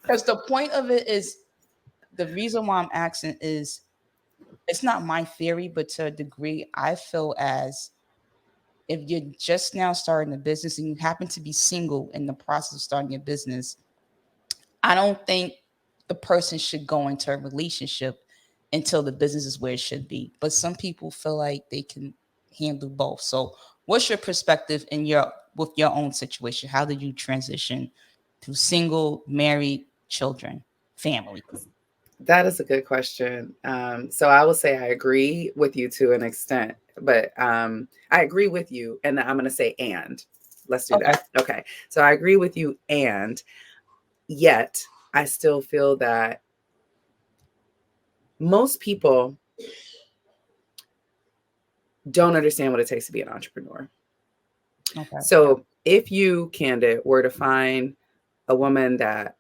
Because the point of it is, the reason why I'm asking is, it's not my theory, but to a degree, I feel as if you're just now starting a business and you happen to be single in the process of starting your business, I don't think the person should go into a relationship until the business is where it should be. But some people feel like they can handle both. So what's your perspective in your with your own situation? How did you transition to single, married, children, family? That is a good question. So I will say I agree with you to an extent, but I agree with you, and I'm going to say and. Let's do Okay. that. Okay. So I agree with you, and yet I still feel that most people don't understand what it takes to be an entrepreneur. Okay. So if you, Candid, were to find a woman that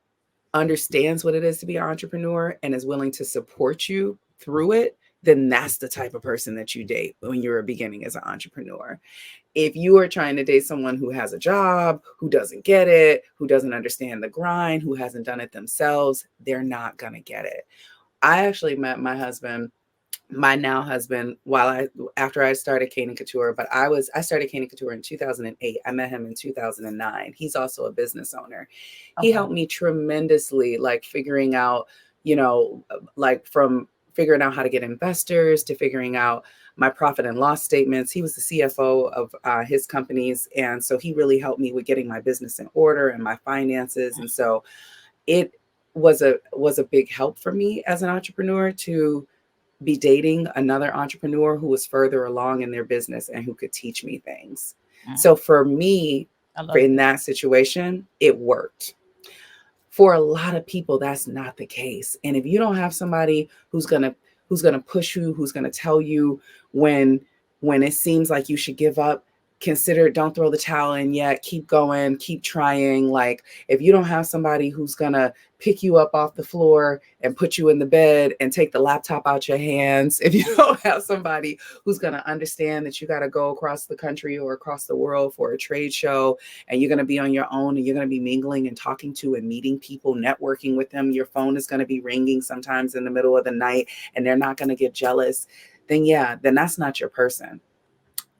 understands what it is to be an entrepreneur and is willing to support you through it, then that's the type of person that you date when you're beginning as an entrepreneur. If you are trying to date someone who has a job, who doesn't get it, who doesn't understand the grind, who hasn't done it themselves, they're not going to get it. I actually met my now husband, after I started Cane and Couture, but I started Cane and Couture in 2008. I met him in 2009. He's also a business owner. He Okay. helped me tremendously, like figuring out, like from figuring out how to get investors to figuring out my profit and loss statements. He was the CFO of his companies, and so he really helped me with getting my business in order and my finances. And so it was a big help for me as an entrepreneur to be dating another entrepreneur who was further along in their business and who could teach me things. Mm, So for me, I love in it. that situation, it worked. For a lot of people, that's not the case. And if you don't have somebody who's gonna push you, who's gonna tell you when when it seems like you should give up, consider, don't throw the towel in yet, keep going, keep trying. Like if you don't have somebody who's gonna pick you up off the floor and put you in the bed and take the laptop out your hands, if you don't have somebody who's going to understand that you got to go across the country or across the world for a trade show, and you're going to be on your own, and you're going to be mingling and talking to and meeting people, networking with them, your phone is going to be ringing sometimes in the middle of the night, and they're not going to get jealous, then yeah, then that's not your person.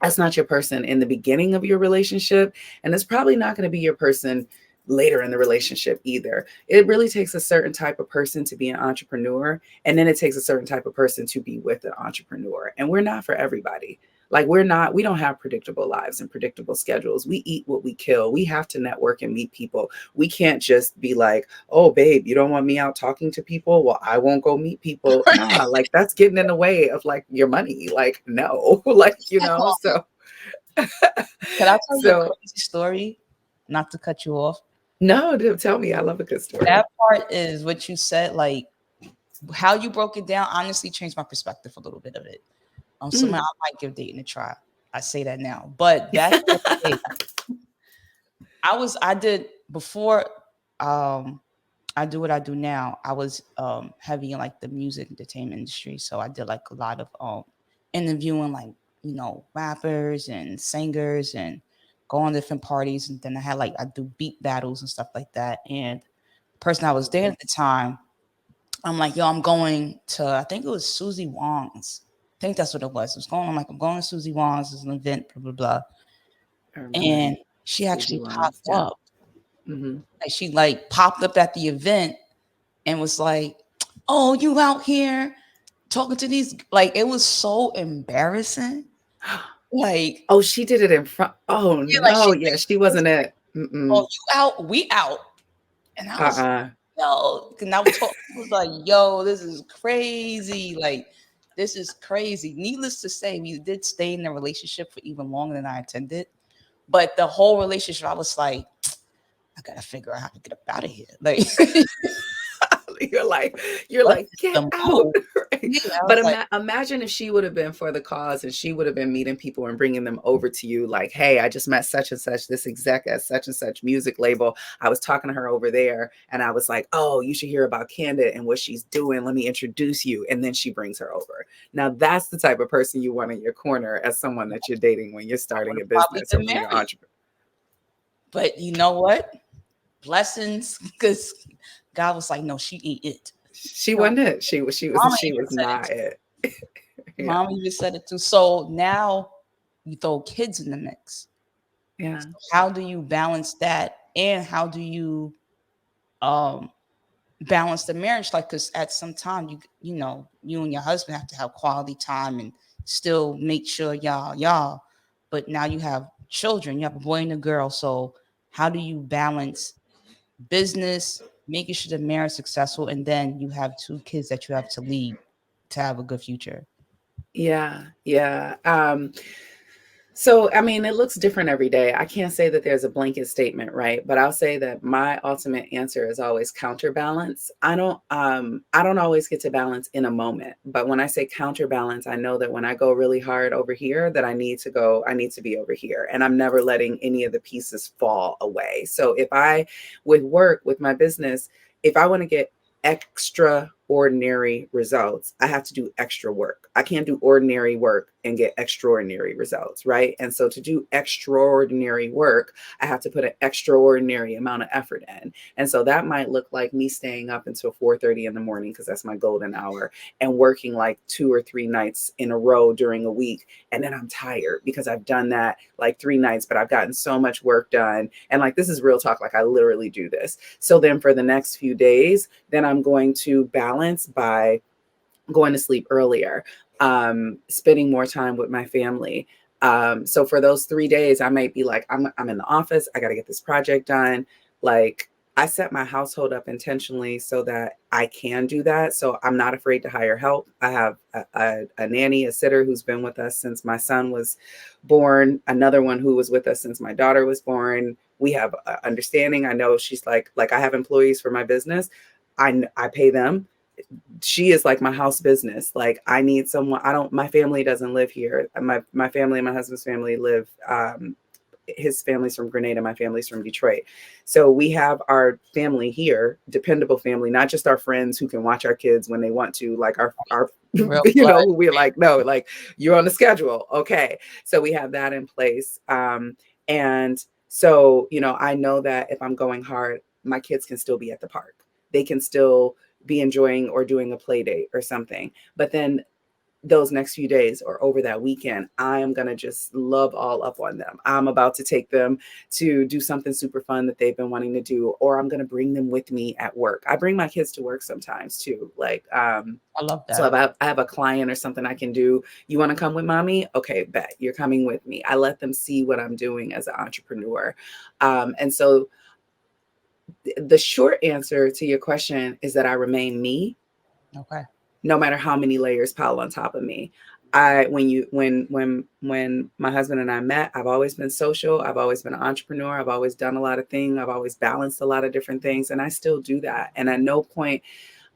That's not your person in the beginning of your relationship, and it's probably not going to be your person later in the relationship either. It really takes a certain type of person to be an entrepreneur, and then it takes a certain type of person to be with an entrepreneur. And we're not for everybody. Like we don't have predictable lives and predictable schedules. We eat what we kill. We have to network and meet people. We can't just be like, oh babe, you don't want me out talking to people? Well, I won't go meet people. Nah, like that's getting in the way of like your money. Like, no, like, so Can I tell you a so crazy story? Not to cut you off. no, tell me. I love a good story. That part is what you said, like how you broke it down, honestly changed my perspective a little bit of it. Somehow Mm. I might give dating a try. I say that now. But back in the day, I did before I do what I do now. I was heavy in like the music entertainment industry. So I did like a lot of interviewing like, rappers and singers and go on different parties, and then I do beat battles and stuff like that. And the person I was dating at the time, I'm like, yo, I'm going to, I think it was Susie Wong's. I think that's what it was. It was going, I'm like, I'm going to Susie Wong's. It's an event, blah, blah, blah. I remember And she Susie actually Wines. popped Yeah. up. Mm-hmm. Like she like popped up at the event and was like, oh, you out here talking to these, like it was so embarrassing. Like, Oh, she did it in front. Oh yeah, like no, yeah, she was wasn't like, it. oh, Mm-mm. you out, we out. And I was Uh-uh. yo, and I was like, yo, this is crazy. Like, this is crazy. Needless to say, we did stay in the relationship for even longer than I intended. But the whole relationship, I was like, I gotta figure out how to get up out of here. Like, you're like, you're what like, is get the out. move? Right? Yeah, I But was like, imagine if she would have been for the cause and she would have been meeting people and bringing them over to you like, hey, I just met such and such, this exec at such and such music label. I was talking to her over there and I was like, oh, you should hear about Candid and what she's doing. Let me introduce you. And then she brings her over. Now that's the type of person you want in your corner as someone that you're dating when you're I would starting a have probably business or been when you're married. entrepreneur. But you know what? blessings because God was like, no, she ain't it. She You know, wasn't it. Mama She even was said it not too. it. Yeah. Mama even said it too. So now you throw kids in the mix. Yeah. How do you balance that? And how do you um balance the marriage? Like, because at some time you and your husband have to have quality time and still make sure y'all, but now you have children, you have a boy and a girl. So how do you balance business, making sure the marriage is successful, and then you have two kids that you have to lead to have a good future? Yeah. Yeah. So, I mean, it looks different every day. I can't say that there's a blanket statement, right? But I'll say that my ultimate answer is always counterbalance. I don't always get to balance in a moment. But when I say counterbalance, I know that when I go really hard over here, that I need to be over here. And I'm never letting any of the pieces fall away. So if I, with work, with my business, if I want to get extraordinary results, I have to do extra work. I can't do ordinary work and get extraordinary results, right? And so to do extraordinary work, I have to put an extraordinary amount of effort in. And so that might look like me staying up until 4:30 in the morning because that's my golden hour, and working like 2 or 3 nights in a row during a week. And then I'm tired because I've done that like 3 nights, but I've gotten so much work done. And like, this is real talk. Like, I literally do this. So then for the next few days, then I'm going to balance by going to sleep earlier, spending more time with my family. So for those 3 days, I might be like, I'm in the office. I got to get this project done. Like, I set my household up intentionally so that I can do that. So I'm not afraid to hire help. I have a nanny, a sitter who's been with us since my son was born, another one who was with us since my daughter was born. We have understanding. I know she's like I have employees for my business. I pay them. She is like my house business. Like, I need someone. My family doesn't live here. My family and my husband's family live, his family's from Grenada, my family's from Detroit. So we have our family here, dependable family, not just our friends who can watch our kids when they want to, like our Real who we're like, no, like, you're on the schedule. Okay. So we have that in place. And so, I know that if I'm going hard, my kids can still be at the park. They can still be enjoying or doing a play date or something. But then those next few days or over that weekend, I am going to just love all up on them. I'm about to take them to do something super fun that they've been wanting to do, or I'm going to bring them with me at work. I bring my kids to work sometimes too. Like, I love so that. if I have a client or something I can do, you want to come with mommy? Okay, bet, you're coming with me. I let them see what I'm doing as an entrepreneur. And so the short answer to your question is that I remain me, Okay. no matter how many layers pile on top of me. When my husband and I met, I've always been social. I've always been an entrepreneur. I've always done a lot of things. I've always balanced a lot of different things, and I still do that. And at no point,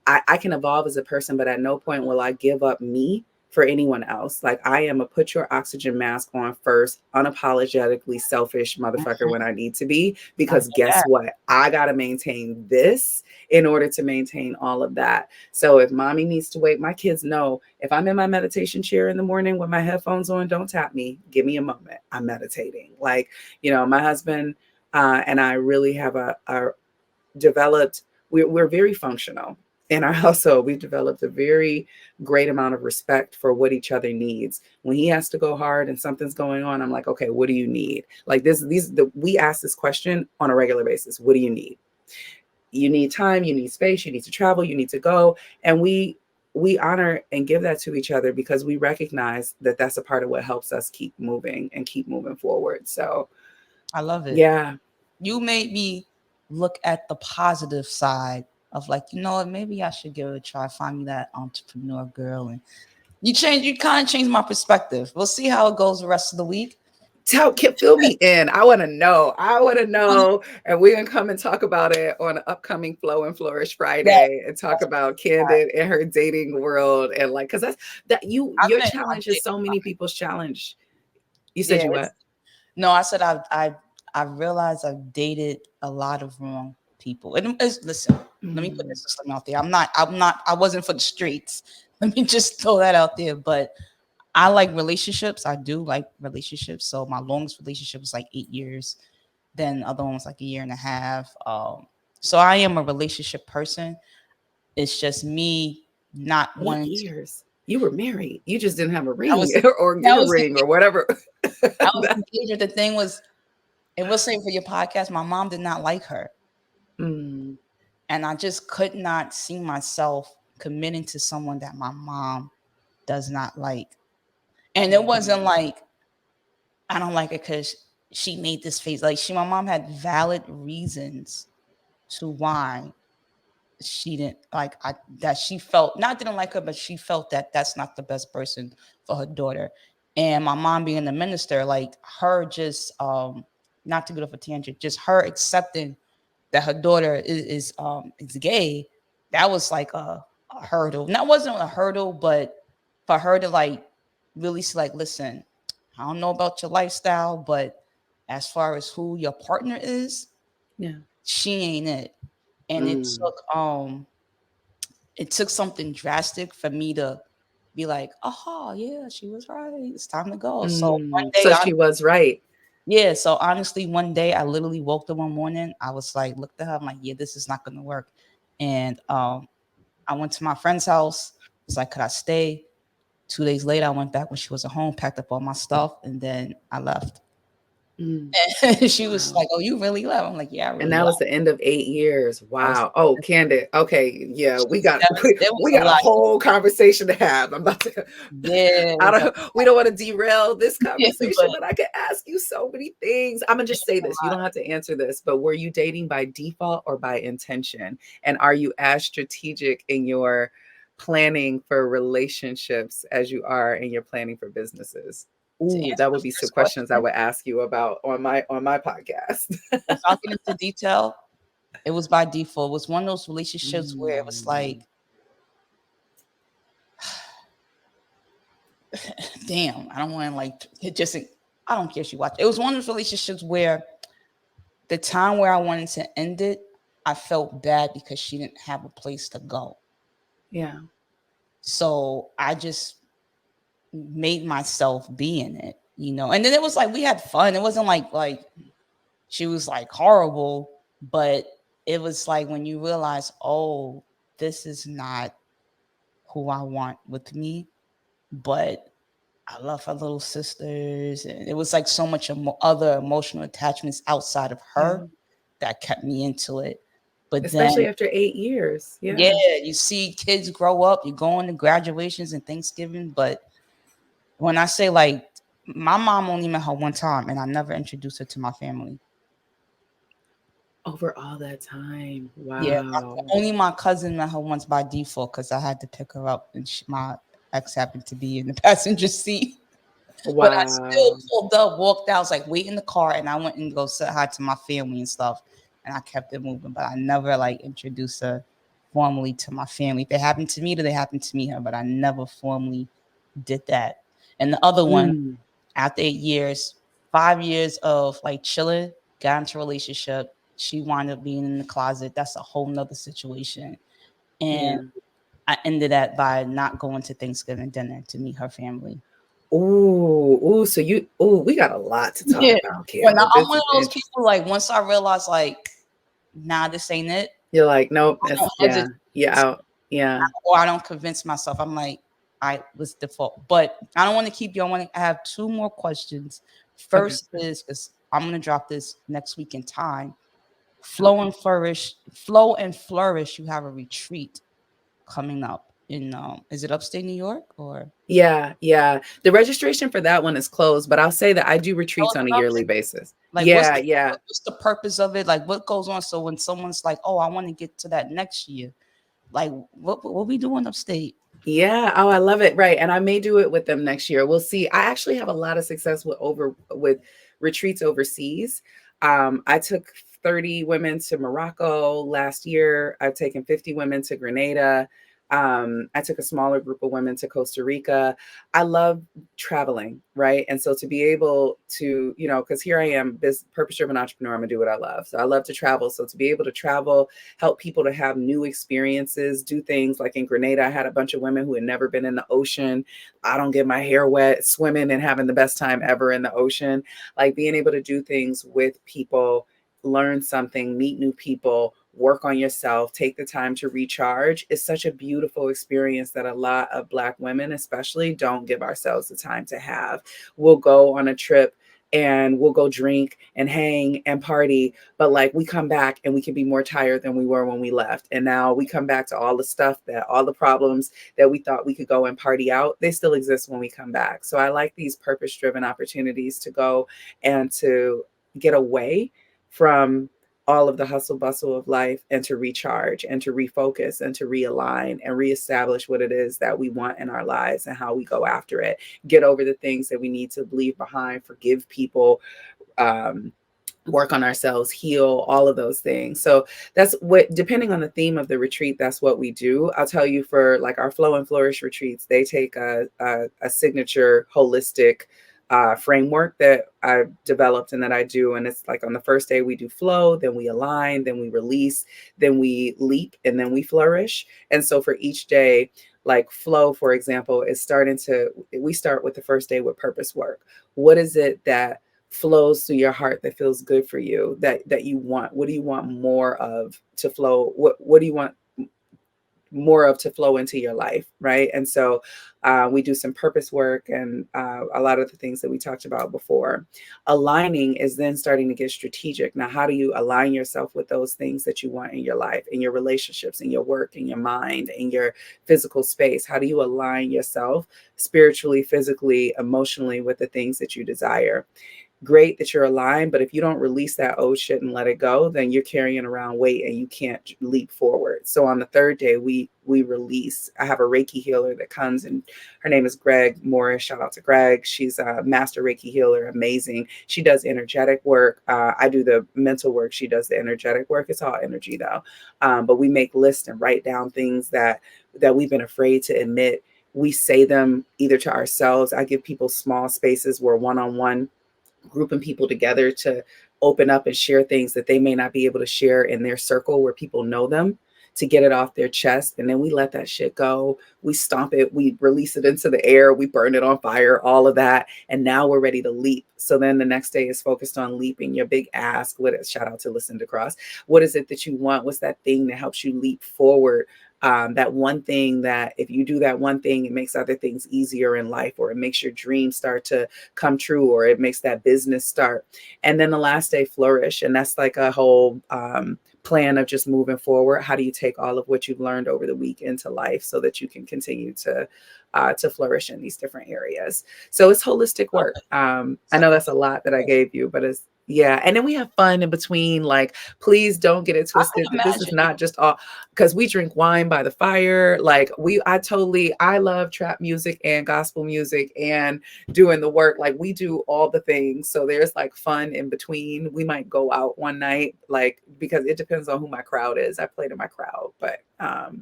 I can evolve as a person, but at no point will I give up me for anyone else. Like, I am a put your oxygen mask on first, unapologetically selfish motherfucker Mhm. when I need to be, I because get guess that. what? I got to maintain this in order to maintain all of that. So if mommy needs to wait, my kids know if I'm in my meditation chair in the morning with my headphones on, don't tap me. Give me a moment. I'm meditating. Like, my husband and I really have a developed, we're very functional in our household. We've developed a very great amount of respect for what each other needs. When he has to go hard and something's going on, I'm like, okay, what do you need? Like, we ask this question on a regular basis. What do you need? You need time, you need space, you need to travel, you need to go. And we honor and give that to each other because we recognize that that's a part of what helps us keep moving and keep moving forward. So I love it. yeah. You made me look at the positive side of, like, what, maybe I should give it a try, find me that entrepreneur girl. And you kind of changed my perspective. We'll see how it goes the rest of the week. Fill me in. I want to know. And we're gonna come and talk about it on an upcoming Flow and Flourish Yes, Friday and talk about Candid and her dating world, and like, because your I've challenge is so many people's challenge. You said yeah. you what? No, I said I realized I've dated a lot of wrong people. And listen, let me put Mm. this disclaimer out there. I wasn't for the streets. Let me just throw that out there. But I like relationships. I do like relationships. So my longest relationship was like 8 years. Then the other one was like a year and a half. So I am a relationship person. It's just me not 8 wanting to. years. You were married. You just didn't have a I ring was or I get a was ring or whatever. I was engaged. The thing was, it was saying for your podcast, my mom did not like her. Mm, And I just could not see myself committing to someone that my mom does not like. And it wasn't like I don't like it because she made this face. Like my mom had valid reasons to why she didn't like that she felt not didn't like her, but she felt that that's not the best person for her daughter. And my mom being a minister, like her just not to get off a tangent, just her accepting that her daughter is gay, that was like a hurdle. That wasn't a hurdle, but for her to like really like, listen, I don't know about your lifestyle, but as far as who your partner is, yeah. she ain't it. And Mm, it took something drastic for me to be like, oh yeah, she was right. It's time to go. So one mm. day So she was right. yeah, so honestly, one day I literally woke up one morning. I was like, looked at her, I'm like, yeah, this is not gonna work. And I went to my friend's house. It's like, could I stay? 2 days later, I went back when she was at home, packed up all my stuff, and then I left. Mm, And she was wow. like, oh, you really left? I'm like, yeah, I And really that was left. the end of 8 years. That was Wow. Oh, Candid. Okay. Yeah, we got there was we a got a lot. whole conversation to have. I'm about to Yeah, it I was a don't we don't want to derail this yeah, conversation, but but I could ask you so many things. I'm gonna it just was say a this. You lot. don't have to answer this, but were you dating by default or by intention? And are you as strategic in your planning for relationships as you are in your planning for businesses? To Ooh, answer that the would be some first questions I question, would ask you about on my podcast. without getting into detail, it was by default. It was one of those relationships where it was Mm, like, damn, I don't want to like it just I don't care if she watched. It was one of those relationships where the time where I wanted to end it, I felt bad because she didn't have a place to go. yeah. So I just made myself be in it, you know. And then it was like we had fun. It wasn't like she was like horrible, but it was like when you realize, oh, this is not who I want with me, but I love her little sisters, and it was like so much other emotional attachments outside of Yeah. her that kept me into it. But then, Especially after 8 years. yeah, Yeah. you see kids grow up, you go into graduations and Thanksgiving. But when I say like, my mom only met her one time, and I never introduced her to my family. Over all that time. Yeah, Wow. only my cousin met her once by default because I had to pick her up, and my ex happened to be in the passenger seat. But I still Wow. pulled up, walked out, was like, wait in the car, and I went and go say hi to my family and stuff. And I kept it moving, but I never like introduced her formally to my family. If it happened to me, they happened to meet her, but I never formally did that. And the other one, Mm, after 8 years, 5 years of like chilling, got into a relationship. She wound up being in the closet. That's a whole nother situation. And yeah. I ended that by not going to Thanksgiving dinner to meet her family. Ooh, so we got a lot to talk Yeah. about, When Candid. I'm This one is of those interesting. people, like once I realize, like, nah, this ain't it. You're like, nope, I don't that's hesitate, yeah, yeah, out. Yeah. or I don't convince myself. I'm like, I was default. But I don't want to keep you. I have two more questions. Okay. First is because I'm gonna drop this next week in time. Okay. Flow and flourish. You have a retreat coming up in is it upstate New York or Yeah, yeah. The registration for that one is closed, but I'll say that I do tell retreats us on a about yearly it? basis. Like Yeah, yeah. what's the purpose of it? Like what goes on? So when someone's like, oh, I want to get to that next year, like what we doing upstate? Yeah. Oh, I love it. Right. And I may do it with them next year. We'll see. I actually have a lot of success with retreats overseas. I took 30 women to Morocco last year. I've taken 50 women to Grenada. I took a smaller group of women to Costa Rica. I love traveling, right? And so to be able to, because here I am, this purpose-driven entrepreneur, I'm gonna do what I love. So I love to travel. So to be able to travel, help people to have new experiences, do things like in Grenada, I had a bunch of women who had never been in the ocean. I don't get my hair wet, swimming and having the best time ever in the ocean. Like being able to do things with people, learn something, meet new people, work on yourself, take the time to recharge is such a beautiful experience that a lot of Black women, especially, don't give ourselves the time to have. We'll go on a trip and we'll go drink and hang and party, but like we come back and we can be more tired than we were when we left. And now we come back to all the stuff that all the problems that we thought we could go and party out, they still exist when we come back. So I like these purpose-driven opportunities to go and to get away from all of the hustle bustle of life and to recharge and to refocus and to realign and reestablish what it is that we want in our lives and how we go after it. Get over the things that we need to leave behind, forgive people, work on ourselves, heal, all of those things. So that's what, depending on the theme of the retreat, that's what we do. I'll tell you, for like our Flow and Flourish retreats, they take a signature holistic framework that I've developed and that I do. And it's like on the first day we do flow, then we align, then we release, then we leap, and then we flourish. And so for each day, like flow, for example, we start with the first day with purpose work. What is it that flows through your heart that feels good for you, that you want? What do you want more of to flow? What do you want more of to flow into your life, right? And so we do some purpose work and a lot of the things that we talked about before. Aligning is then starting to get strategic. Now, how do you align yourself with those things that you want in your life, in your relationships, in your work, in your mind, in your physical space? How do you align yourself spiritually, physically, emotionally with the things that you desire? Great that you're aligned, but if you don't release that old shit and let it go, then you're carrying around weight and you can't leap forward. So on the third day, we release. I have a Reiki healer that comes, and her name is Greg Morris. Shout out to Greg. She's a master Reiki healer, amazing. She does energetic work. I do the mental work. She does the energetic work. It's all energy though. But we make lists and write down things that we've been afraid to admit. We say them either to ourselves. I give people small spaces where one-on-one, grouping people together to open up and share things that they may not be able to share in their circle where people know them, to get it off their chest. And then we let that shit go. We stomp it, we release it into the air, we burn it on fire, all of that. And now we're ready to leap. So then the next day is focused on leaping. Your big ask, shout out to Lucinda Cross. What is it that you want? What's that thing that helps you leap forward? That one thing that if you do that one thing, it makes other things easier in life, or it makes your dreams start to come true, or it makes that business start. And then the last day, flourish. And that's like a whole plan of just moving forward. How do you take all of what you've learned over the week into life so that you can continue to flourish in these different areas? So it's holistic work. I know that's a lot that I gave you, but it's, yeah. And then we have fun in between. Like, please don't get it twisted. This is not just all, because we drink wine by the fire. Like I love trap music and gospel music and doing the work. Like we do all the things. So there's like fun in between. We might go out one night, like, because it depends on who my crowd is. I play to my crowd, but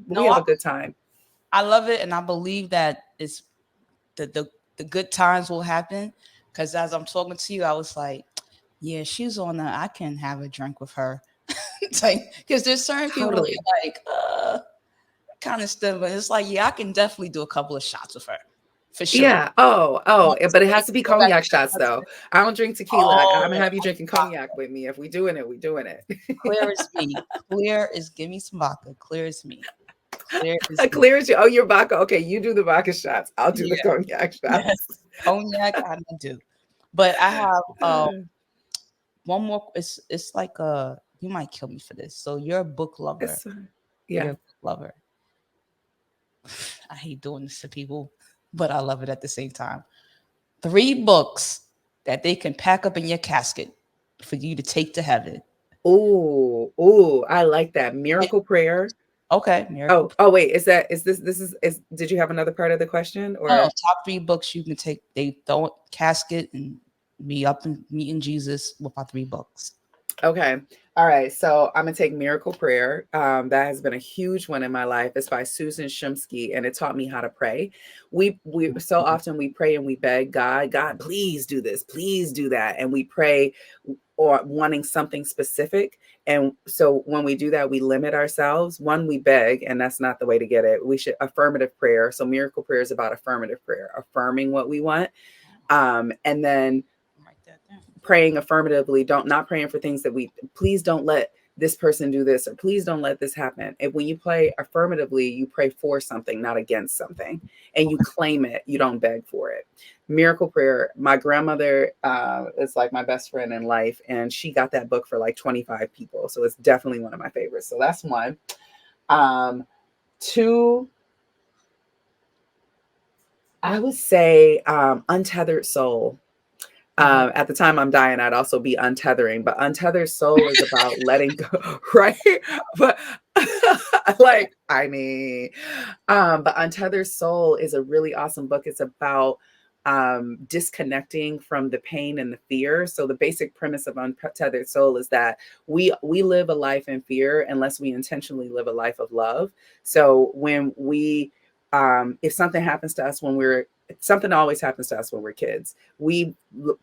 we have a good time. I love it. And I believe that it's the good times will happen. Cause as I'm talking to you, I was like, yeah, she's on I can have a drink with her. Like, because there's certain people Totally. like, kind of stuff, but it's like, yeah, I can definitely do a couple of shots with her. For sure. Yeah. Oh, but it has to be cognac shots though. I don't drink tequila. I'm gonna Oh, have you drinking cognac with me. If we doing it, we doing it. clear as me. Clear as, give me some vodka. Clear as me. Clear as me. Clear as you. Oh, your vodka. Okay, you do the vodka shots. I'll do the Yeah. cognac Yes. shots. Cognac, I don't do. But I have one more. It's like you might kill me for this. So you're a book lover. It's, You're yeah. a book lover. I hate doing this to people, but I love it at the same time. 3 books that they can pack up in your casket for you to take to heaven. Oh, I like that. Miracle Prayer. Okay, Miracle. Oh, wait. Did you have another part of the question No, or? top 3 books you can take. They don't casket and me up and meeting Jesus with my 3 books. Okay. All right. So I'm gonna take Miracle Prayer. That has been a huge one in my life. It's by Susan Shumsky, and it taught me how to pray. We so often we pray and we beg God, God, please do this, please do that, and we pray or wanting something specific. And so when we do that, we limit ourselves. One, we beg, and that's not the way to get it. We should affirmative prayer. So Miracle Prayer is about affirmative prayer, affirming what we want. And then Write that down. praying affirmatively, don't not praying for things that we please don't let this person do this or please don't let this happen. And when you pray affirmatively, you pray for something, not against something, and you claim it. You don't beg for it. Miracle Prayer. My grandmother is like my best friend in life, and she got that book for like 25 people. So it's definitely one of my favorites. So that's one. Two, I would say Untethered Soul. At the time I'm dying, I'd also be untethering, but Untethered Soul is about letting go, right? But like, I mean, but Untethered Soul is a really awesome book. It's about disconnecting from the pain and the fear. So the basic premise of Untethered Soul is that we live a life in fear unless we intentionally live a life of love. So when we if something happens to us when we're something always happens to us when we're kids, we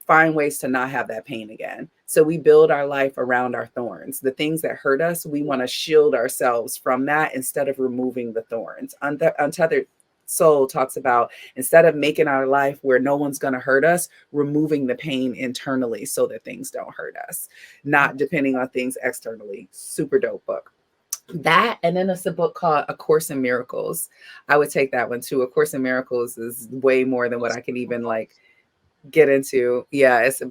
find ways to not have that pain again. So we build our life around our thorns. The things that hurt us, we want to shield ourselves from that instead of removing the thorns. Untethered Soul talks about instead of making our life where no one's going to hurt us, removing the pain internally so that things don't hurt us, not depending on things externally. Super dope book. That, and then it's a book called A Course in Miracles. I would take that one too. A Course in Miracles is way more than what I can even like get into. Yeah, it's a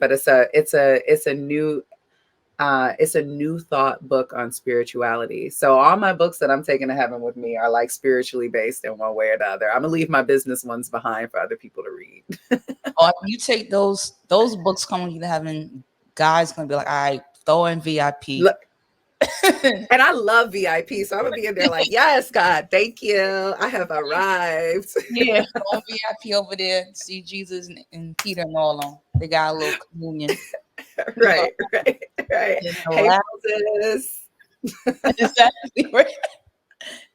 new thought book on spirituality. So all my books that I'm taking to heaven with me are like spiritually based in one way or the other. I'm gonna leave my business ones behind for other people to read. Or if you take those books coming to heaven, God's gonna be like, all right, throw in VIP. Look, and I love VIP, so I'm gonna be in there like, yes, God, thank you. I have arrived. Yeah, throw in VIP over there. See Jesus and Peter and all of them. They got a little communion. right. In the Hey, last, Moses. exactly. Right.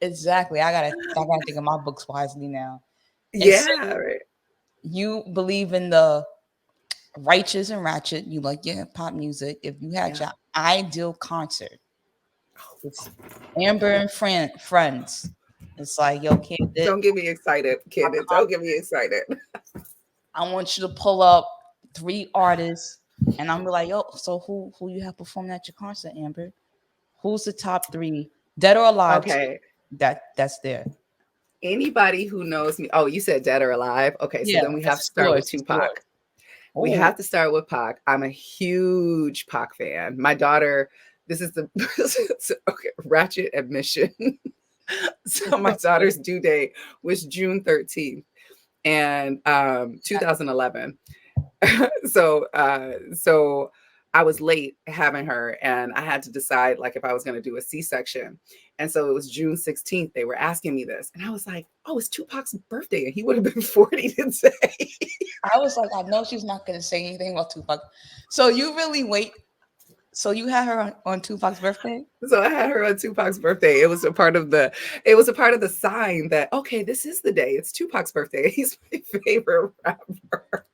Exactly. I gotta think of my books wisely now. And so Yeah, right. you believe in the righteous and ratchet. You like pop music. If you had Yeah. your ideal concert, it's Amber and friends. It's like, yo, kid, Don't get me excited, kid. Don't get me excited. I want you to pull up 3 artists, and I'm be like, yo, so who you have performing at your concert, Amber? Who's the top 3, dead or alive? Okay. That's there. Anybody who knows me. Oh, you said dead or alive. Okay, so Yeah, then we have to that's start with yours. It's yours. Tupac. We Oh, have to start with Pac. I'm a huge Pac fan. My daughter, this is the okay, ratchet admission. So my daughter's due date was June 13th and 2011. So I was late having her and I had to decide like if I was going to do a C-section. And so it was June 16th. They were asking me this. And I was like, oh, it's Tupac's birthday. And he would have been 40 today. I was like, I know she's not gonna say anything about Tupac. So you really wait. So you had her on Tupac's birthday? So I had her on Tupac's birthday. It was a part of the sign that, okay, this is the day. It's Tupac's birthday. He's my favorite rapper.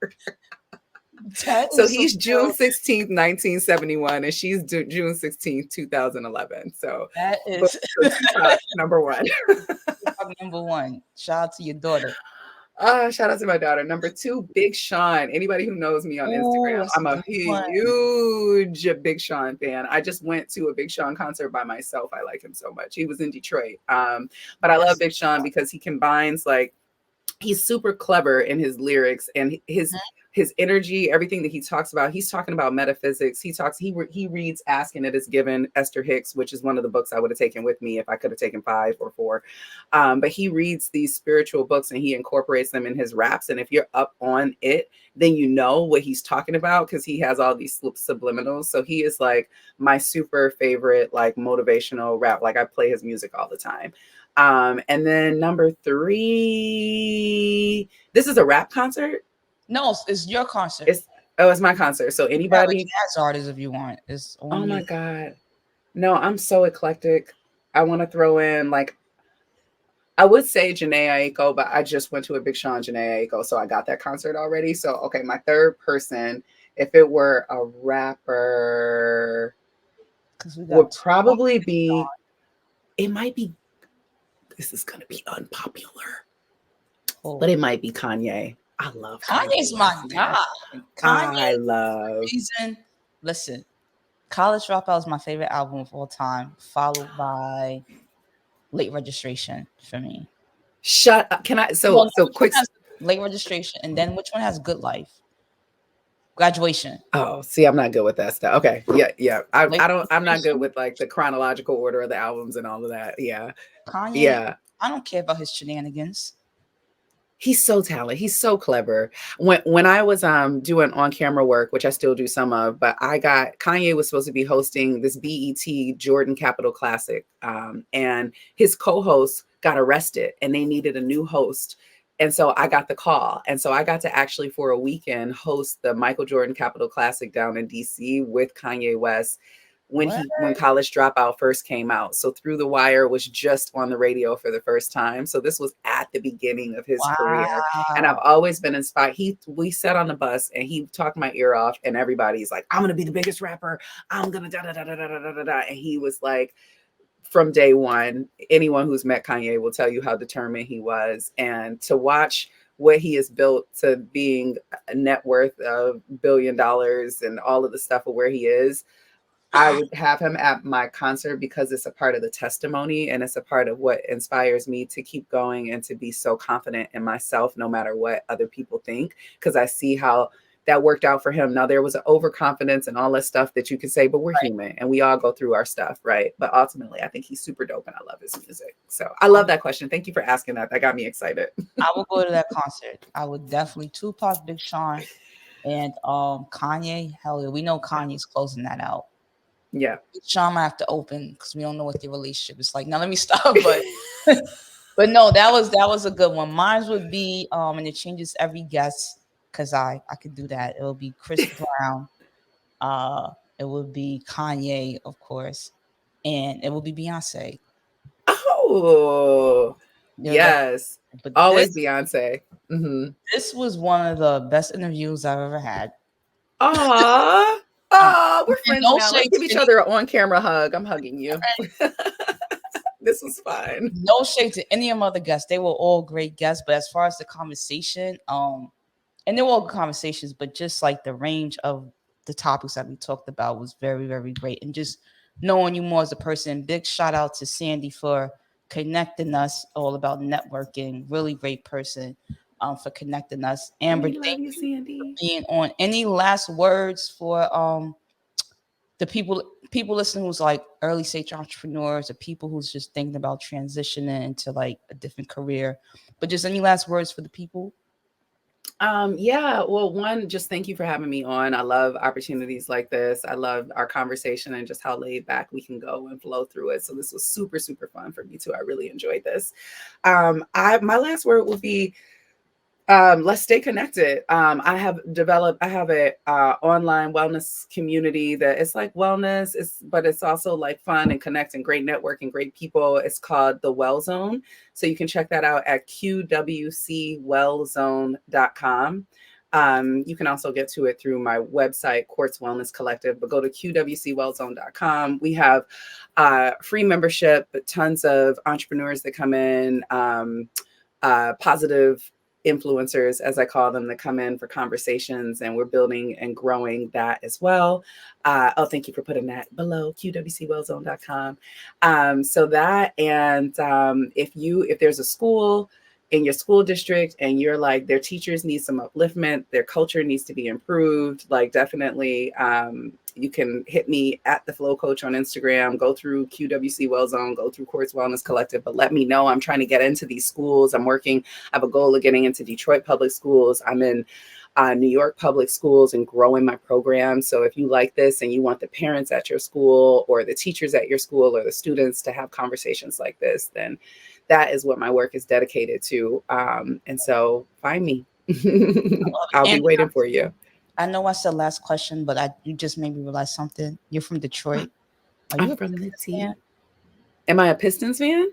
That So is so he's June cool. 16th, 1971, and she's June 16th, 2011. So, That but is so Tupac, number one. Tupac #1. Shout out to your daughter. Shout out to my daughter. Number two, Big Sean. Anybody who knows me on Oh, Instagram, that's a I'm a good one. huge Big Sean fan. I just went to a Big Sean concert by myself. I like him so much. He was in Detroit. But I love That's Big Sean because he combines like he's super clever in his lyrics and his energy, everything that he talks about. He's talking about metaphysics. He reads Ask and It Is Given, Esther Hicks, which is one of the books I would have taken with me if I could have taken 5 or 4. But he reads these spiritual books and he incorporates them in his raps. And if you're up on it, then you know what he's talking about because he has all these subliminals. So he is like my super favorite, like motivational rap. Like I play his music all the time. And then number 3, this is a rap concert. No, it's your concert. It's Oh, it's my concert. So You can have a anybody, jazz artist if you want. It's oh on my you. God. No, I'm so eclectic. I want to throw in like, I would say Janae Aiko, but I just went to a Big Sean Janae Aiko, so I got that concert already. So okay, my third person, if it were a rapper, Because we would got two more probably Big be, Sean. it might be, this is gonna be unpopular, but Oh, it might be Kanye. I love Kanye Kanye's my West, man. guy. I Kanye, love reason. Listen, College Dropout is my favorite album of all time, followed by Late Registration for me. shut up. Can I No, no, so which one quick. has Late Registration, and then which one has Good Life? Graduation. Oh, see, I'm not good with that stuff. Okay. Yeah, yeah. Late I'm not good Registration. with like the chronological order of the albums and all of that. Yeah. Kanye. Yeah. I don't care about his shenanigans. He's so talented. He's so clever. When I was doing on camera work, which I still do some of, but I got Kanye was supposed to be hosting this BET Jordan Capital Classic, and his co-host got arrested, and they needed a new host. And so I got the call, and so I got to actually for a weekend host the Michael Jordan Capital Classic down in DC with Kanye West What? when College Dropout first came out. So Through the Wire was just on the radio for the first time. So this was at the beginning of his career. And I've Wow. always been inspired. We sat on the bus and he talked my ear off and everybody's like, I'm gonna be the biggest rapper. I'm gonna da da da da da da da da. And he was like, from day one, anyone who's met Kanye will tell you how determined he was. And to watch what he has built to being a net worth of $1 billion and all of the stuff of where he is, I would have him at my concert because it's a part of the testimony and it's a part of what inspires me to keep going and to be so confident in myself, no matter what other people think, because I see how that worked out for him. Now, there was an overconfidence and all that stuff that you can say, but we're Right. human and we all go through our stuff, right? But ultimately, I think he's super dope and I love his music. So I love that question. Thank you for asking that. That got me excited. I will go to that concert. I would definitely Tupac, Big Sean, and Kanye. Hell yeah, we know Kanye's closing that out. Yeah. Big Sean might have to open because we don't know what the relationship is like. Now let me stop, but but no, that was a good one. Mine would be and it changes every guess because I could do that. It will be Chris Brown. Uh, it would be Kanye, of course, and it will be Beyonce. Oh, They're the, yes. but Always Beyonce. this was one of the best interviews I've ever had. Aw. Um, Oh, we're and friends no now. Let's shade give to each any other an on-camera hug. I'm hugging you. This was fun. no shade to any of my other guests. They were all great guests, but as far as the conversation, and they were all good conversations, but just like the range of the topics that we talked about was very, very great. And just knowing you more as a person. Big shout out to Sandy for connecting us all about networking. Really great person for connecting us. Amber, We thank love you, you for Sandy. being on. Any last words for the people listening who's like early stage entrepreneurs or people who's just thinking about transitioning into like a different career, but just any last words for the people? Yeah, well, one, just thank you for having me on. I love opportunities like this. I love our conversation and just how laid back we can go and flow through it. So this was super, super fun for me too. I really enjoyed this. I my last word will be let's stay connected. I have a online wellness community that it's like wellness, but it's also like fun and connect and great network and great people. It's called the Well Zone. So you can check that out at qwcwellzone.com. You can also get to it through my website, Quartz Wellness Collective, but go to qwcwellzone.com. We have free membership, but tons of entrepreneurs that come in, positive influencers, as I call them, that come in for conversations, and we're building and growing that as well. Thank you for putting that below, qwcwellzone.com. So that, and if there's a school in your school district and you're like, their teachers need some upliftment, their culture needs to be improved, like definitely you can hit me at the Flow Coach on Instagram, go through QWC Well Zone, go through Quartz Wellness Collective, but let me know. I'm trying to get into these schools. I have a goal of getting into Detroit public schools. I'm in New York public schools and growing my program. So if you like this and you want the parents at your school or the teachers at your school or the students to have conversations like this, then that is what my work is dedicated to. And so find me. I'll be And waiting for you. I know I said last question, but you just made me realize something. You're from Detroit. Are I'm you a from the Pistons fan? T. Am I a Pistons fan?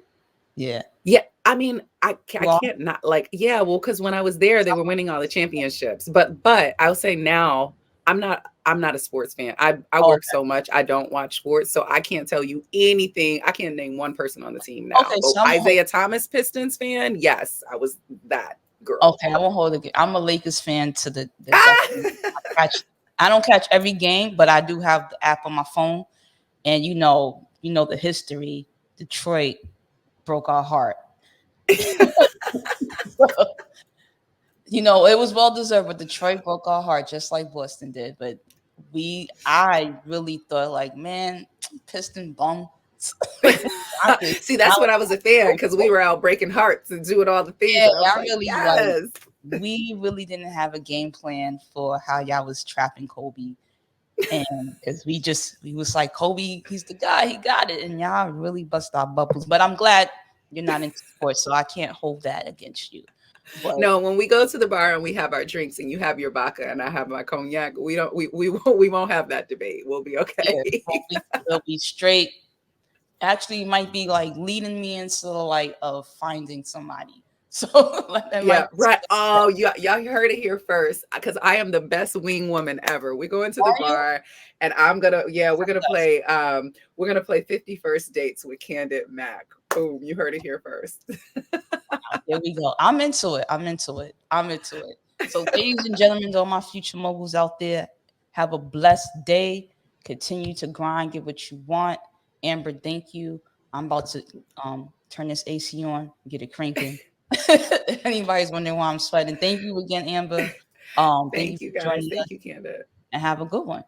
Yeah. Yeah, I mean, I You are? can't not like, yeah, well, because when I was there, they were winning all the championships. But I'll say now, I'm not a sports fan. I Oh, work so much, I don't watch sports, so I can't tell you anything. I can't name one person on the team now. okay. But So I'm a, Isaiah Thomas Pistons fan, yes, I was that girl. okay. I won't hold it. I'm a Lakers fan to the death. Ah! Catch, I don't catch every game, but I do have the app on my phone, and you know the history. Detroit broke our heart. It was well deserved, but Detroit broke our heart just like Boston did. But I really thought like, man, Piston bum. See, that's when I was a fan because we were out breaking hearts and doing all the things, Yeah, and I was I like, really like. yes. We really didn't have a game plan for how y'all was trapping Kobe, and because we was like, Kobe, he's the guy, he got it, and y'all really bust our bubbles. But I'm glad you're not into sports, so I can't hold that against you. But No, when we go to the bar and we have our drinks and you have your vodka and I have my cognac, we won't have that debate. We'll be okay. yeah, we'll be straight. Actually, might be like leading me into the light of finding somebody. So like, that Yeah, might be right. that. Oh, y'all heard it here first because I am the best wing woman ever. We go into the Are you? bar and we're gonna play 51st dates with Candid Mac. Boom, you heard it here first. There we go. I'm into it. I'm into it. I'm into it. So, ladies and gentlemen, to all my future moguls out there, have a blessed day. Continue to grind, get what you want. Amber, thank you. I'm about to turn this AC on, get it cranking. If anybody's wondering why I'm sweating, thank you again, Amber. Thank you Thank you for guys. joining us Thank you, Candid. and have a good one.